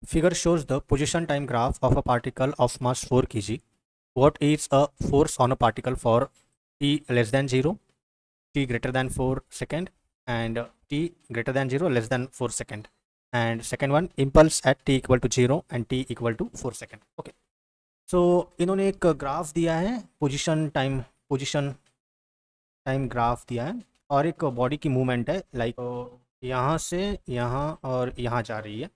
Figure shows the position time graph of a particle of mass 4 kg. What is a force on a particle for t less than 0, t greater than 4 second, and t greater than 0 less than 4 second. And second one, impulse at t equal to 0 and t equal to 4 second. Okay. So इन्होंने एक graph दिया है, position time graph दिया है, और एक body की movement है, लाइक यहाँ से यहाँ और यहाँ जा रही है.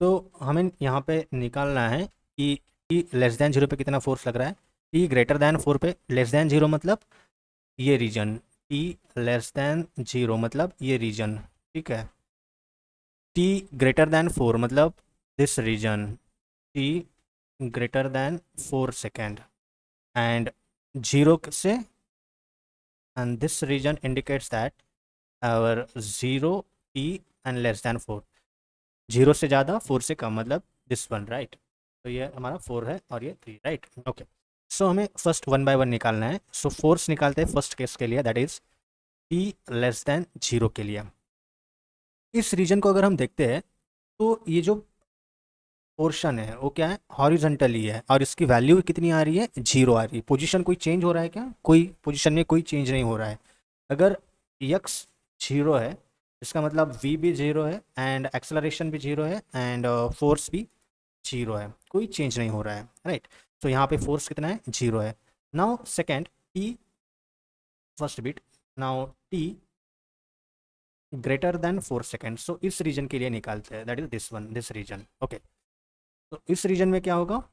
तो हमें यहाँ पे निकालना है कि टी लेस दैन जीरो पे कितना फोर्स लग रहा है. टी ग्रेटर दैन 4 पे, लेस दैन जीरो मतलब ये region, T less than zero मतलब ये रीजन, ठीक है. टी ग्रेटर दैन 4 मतलब this region, T greater than 4 second, and zero से, and this region indicates that our zero, T and less than 4. Zero से ज़्यादा, 4 से कम मतलब दिस वन, राइट. तो ये हमारा 4 है और ये 3, राइट. ओके. सो हमें फर्स्ट वन बाय वन निकालना है. सो फोर्स निकालते हैं फर्स्ट केस के लिए, that is T less than zero के लिए. इस रीजन को अगर हम देखते हैं तो ये जो पोर्शन है वो क्या है, हॉरिजॉन्टली है, और इसकी वैल्यू कितनी आ रही है, जीरो आ रही है. पोजीशन कोई चेंज हो रहा है क्या, कोई पोजीशन में कोई चेंज नहीं हो रहा है. अगर यक्स जीरो है इसका मतलब वी भी जीरो है, एंड एक्सेलरेशन भी जीरो है, एंड फोर्स भी जीरो है, कोई चेंज नहीं हो रहा है, राइट. तो यहाँ पे फोर्स कितना है, जीरो है. Now second, t first bit, now t greater than 4 second. So इस रीजन के लिए निकालते हैं, that is this one, this region. Okay. तो इस रीजन में क्या होगा,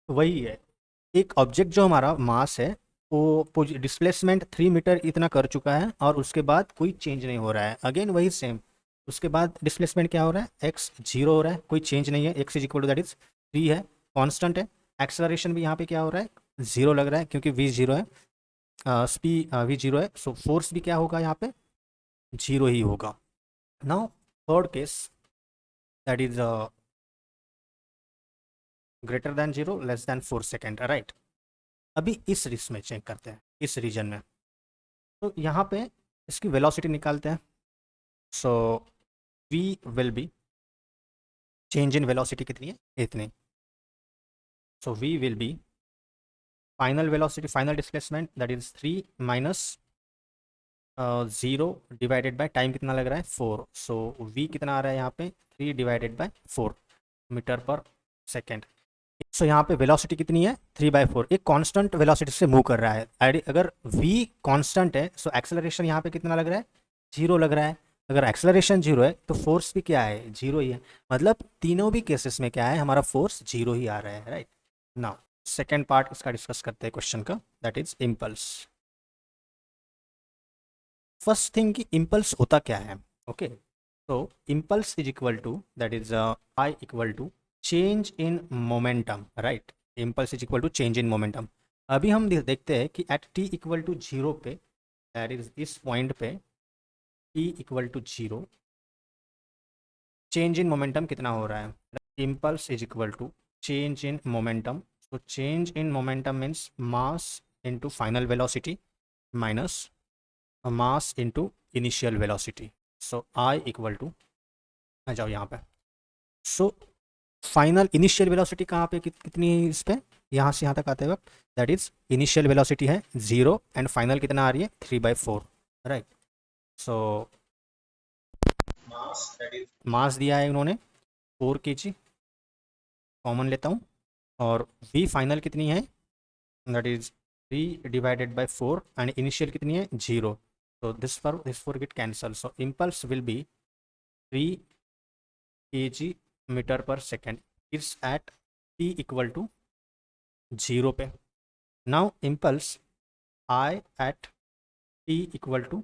वही है, एक ऑब्जेक्ट जो हमारा मास है वो डिस्प्लेसमेंट 3 मीटर इतना कर चुका है, और उसके बाद कोई चेंज नहीं हो रहा है. अगेन वही सेम, उसके बाद डिस्प्लेसमेंट क्या हो रहा है, एक्स जीरो हो रहा है, कोई चेंज नहीं है, X is equal to that is 3 है, कांस्टेंट है. एक्सेलरेशन भी यहाँ पे क्या हो रहा है, जीरो लग रहा है क्योंकि वी जीरो है, वी जीरो है. सो फोर्स भी क्या होगा यहाँ पे, जीरो ही होगा. Now third case, that is greater than zero less than 4 second, right. अभी इस रिस में चेक करते हैं, इस रीजन में. तो यहाँ पे इसकी वेलोसिटी निकालते हैं. So we will be, change in velocity कितनी है, इतनी. So we will be final velocity, final displacement, that is 3 minus zero divided by time कितना लग रहा है, 4. सो वी कितना आ रहा है यहाँ पे, 3 divided by 4 metre per second. सो यहाँ पे वेलोसिटी कितनी है, 3/4. एक कांस्टेंट वेलोसिटी से मूव कर रहा है. अगर v कांस्टेंट है सो एक्सेलरेशन यहाँ पे कितना लग रहा है, जीरो लग रहा है. अगर एक्सेलरेशन जीरो है तो फोर्स भी क्या है, जीरो ही है. मतलब तीनों भी केसेस में क्या है, हमारा फोर्स जीरो ही आ रहा है, राइट. नाउ सेकेंड पार्ट इसका डिस्कस करते हैं क्वेश्चन का, that is impulse. First thing कि इम्पल्स होता क्या है. ओके. तो impulse is equal to, that is I equal to change in momentum, right. Impulse is equal to change in momentum. अभी हम देखते हैं कि at T equal to zero पे, दैट इज इस पॉइंट पे T equal to zero, change in momentum कितना हो रहा है. Impulse is equal to change in momentum. So change in momentum means mass into final velocity minus mass into initial velocity. So I equal to, आ जाओ यहाँ पे. So final initial velocity कहाँ पे, कितनी है इस पे, यहाँ से यहाँ तक आते वक्त, दैट इज इनिशियल वेलोसिटी है जीरो, एंड फाइनल कितना आ रही है, 3/4, राइट. सो मास दिया है उन्होंने 4 kg, कॉमन लेता हूँ, और वी फाइनल कितनी है, that is 3 divided by 4, and initial कितनी है, zero. so this 4 get cancelled, so impulse will be 3 kg metre per second is at t equal to zero पे. Now impulse I at t equal to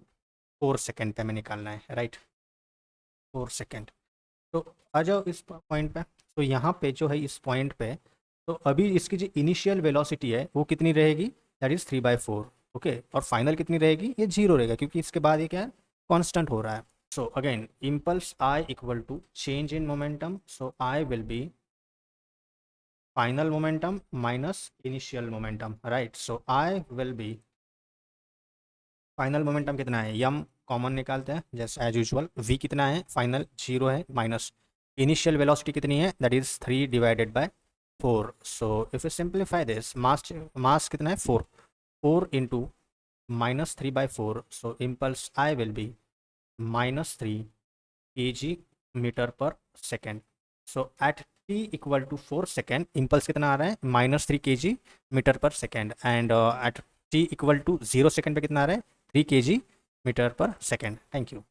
4 second पे हमें निकालना है, right. 4 second. तो आ जाओ इस पॉइंट पे. तो यहाँ पे जो है इस पॉइंट पे, तो अभी इसकी जो इनिशियल वेलोसिटी है वो कितनी रहेगी, दैट इज 3/4. ओके. और फाइनल कितनी रहेगी, ये जीरो रहेगा क्योंकि इसके बाद ये क्या है, कांस्टेंट हो रहा है. So again impulse I equal to change in momentum. So I will be final momentum minus initial momentum, right. So I will be, final momentum कितना है, यम कॉमन निकालते हैं जैसे एज यूजुअल. वी कितना है, फाइनल जीरो है, minus initial velocity कितनी है, that is 3 divided by 4. So if you simplify this, mass कितना है 4 into -3/4. So impulse I will be -3 kg metre per second. So at t equal to 4 second impulse कितना आ रहा है, -3 kg metre per second. And at t equal to 0 second पे कितना आ रहा है, 3 kg metre per second. Thank you.